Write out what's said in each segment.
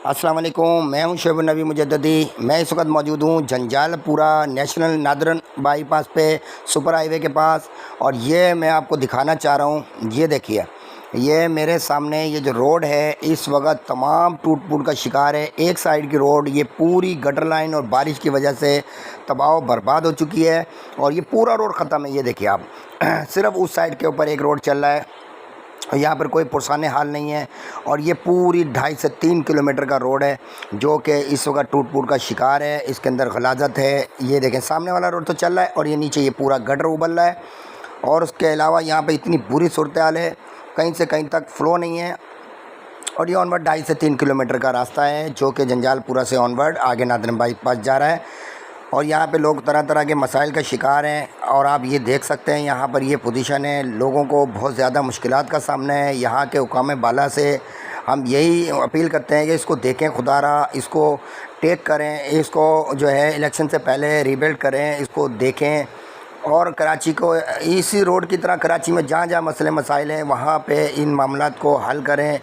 अस्सलाम वालेकुम। मैं हूं शोएब नबी मुजद्ददी। मैं इस वक्त मौजूद हूं जंजालपुरा नेशनल नादरन बाईपास पे, सुपर हाईवे के पास। और ये मैं आपको दिखाना चाह रहा हूं, ये देखिए, ये मेरे सामने ये जो रोड है इस वक्त तमाम टूट फूट का शिकार है। एक साइड की रोड ये पूरी गटर लाइन और बारिश की वजह से तबाह बर्बाद हो चुकी है और ये पूरा रोड ख़त्म है। ये देखिए आप सिर्फ उस साइड के ऊपर एक रोड चल रहा है, यहाँ पर कोई पुरसाने हाल नहीं है। और ये पूरी 2.5 से 3 किलोमीटर का रोड है जो कि इस वक्त टूट फूट का शिकार है। इसके अंदर गलाजत है। ये देखें, सामने वाला रोड तो चल रहा है और ये नीचे ये पूरा गटर उबल रहा है। और उसके अलावा यहाँ पे इतनी बुरी सूरत हाल है, कहीं से कहीं तक फ़्लो नहीं है। और ये ऑनवर्ड 2.5 से 3 किलोमीटर का रास्ता है जो कि जंजालपुरा से ऑनवर्ड आगे नादरन बाईपास जा रहा है। और यहाँ पे लोग तरह तरह के मसाइल का शिकार हैं। और आप ये देख सकते हैं यहाँ पर ये पोजीशन है, लोगों को बहुत ज़्यादा मुश्किलात का सामना है। यहाँ के हुकाम बाला से हम यही अपील करते हैं कि इसको देखें, खुदारा इसको टेक करें, इसको जो है इलेक्शन से पहले रीबिल्ड करें, इसको देखें। और कराची को इसी रोड की तरह कराची में जहाँ जहाँ मसले मसाइल हैं वहाँ पे इन मामलात को हल करें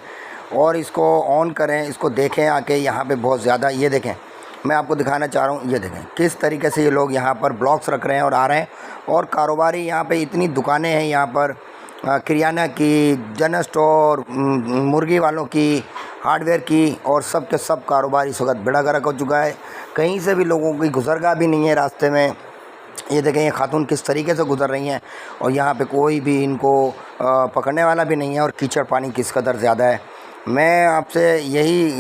और इसको ऑन करें, इसको देखें आके। यहाँ पे बहुत ज़्यादा, ये देखें, मैं आपको दिखाना चाह रहा हूँ, ये देखें किस तरीके से ये लोग यहाँ पर ब्लॉक्स रख रहे हैं और आ रहे हैं। और कारोबारी यहाँ पे इतनी दुकानें हैं, यहाँ पर किराना की, जनरल स्टोर, मुर्गी वालों की, हार्डवेयर की, और सब के सब कारोबार इस वक्त बेड़ा गर्क हो चुका है। कहीं से भी लोगों की गुजरगाह भी नहीं है रास्ते में। ये देखें ये खातून किस तरीके से गुजर रही हैं और यहाँ पे कोई भी इनको पकड़ने वाला भी नहीं है। और कीचड़ पानी किस कदर ज़्यादा है। मैं आपसे यही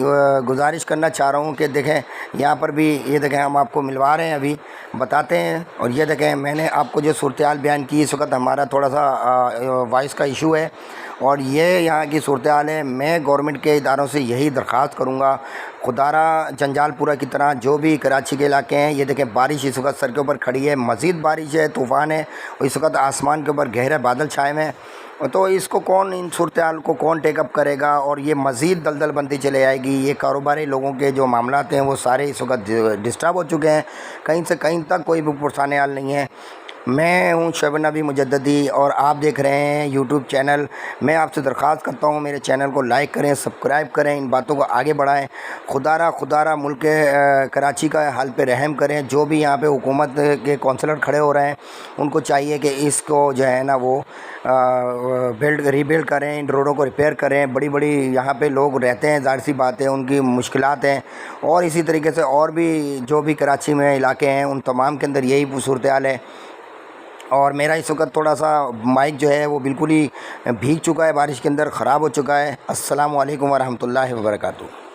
गुजारिश करना चाह रहा हूँ कि देखें यहाँ पर भी, ये देखें हम आपको मिलवा रहे हैं, अभी बताते हैं। और ये देखें मैंने आपको जो सूरत हाल बयान की, इस वक्त हमारा थोड़ा सा वॉइस का इशू है और ये यहाँ की सूरत हाल है। मैं गवर्नमेंट के इदारों से यही दरख्वास्त करूँगा, खुदारा जंजालपुरा की तरह जो भी कराची के इलाके हैं, ये देखें बारिश इस वक्त सर के ऊपर खड़ी है, मज़ीद बारिश है, तूफ़ान है और इस वक्त आसमान के ऊपर गहरे बादल छाए हुए हैं। तो इसको कौन, इन सूरत हाल को कौन टेकअप करेगा और ये मज़ीद दलदल बनती चले आएगी। ये कारोबारी लोगों के जो मामलात हैं वो सारे इस वक्त डिस्टर्ब हो चुके हैं, कहीं से कहीं तक कोई भी पुरसाने हाल नहीं है। मैं हूं शोएब नबी मुजद्ददी और आप देख रहे हैं यूट्यूब चैनल। मैं आपसे दरख्वास्त करता हूं मेरे चैनल को लाइक करें, सब्सक्राइब करें, इन बातों को आगे बढ़ाएं। खुदारा मुल्क कराची का हाल पे रहम करें। जो भी यहाँ पे हुकूमत के कौंसलर खड़े हो रहे हैं उनको चाहिए कि इसको जो है ना वो रीबिल्ड करें, इन रोडों को रिपेयर करें। बड़ी बड़ी यहाँ पे लोग रहते हैं, ज़ाहिर सी बात है उनकी मुश्किलात हैं। और इसी तरीके से और भी जो भी कराची में इलाके हैं उन तमाम के अंदर यही सूरत हाल है। और मेरा इस वक्त थोड़ा सा माइक जो है वो बिल्कुल ही भीग चुका है, बारिश के अंदर ख़राब हो चुका है। अस्सलामु अलैकुम वरहमतुल्लाहि वबरकातुहू।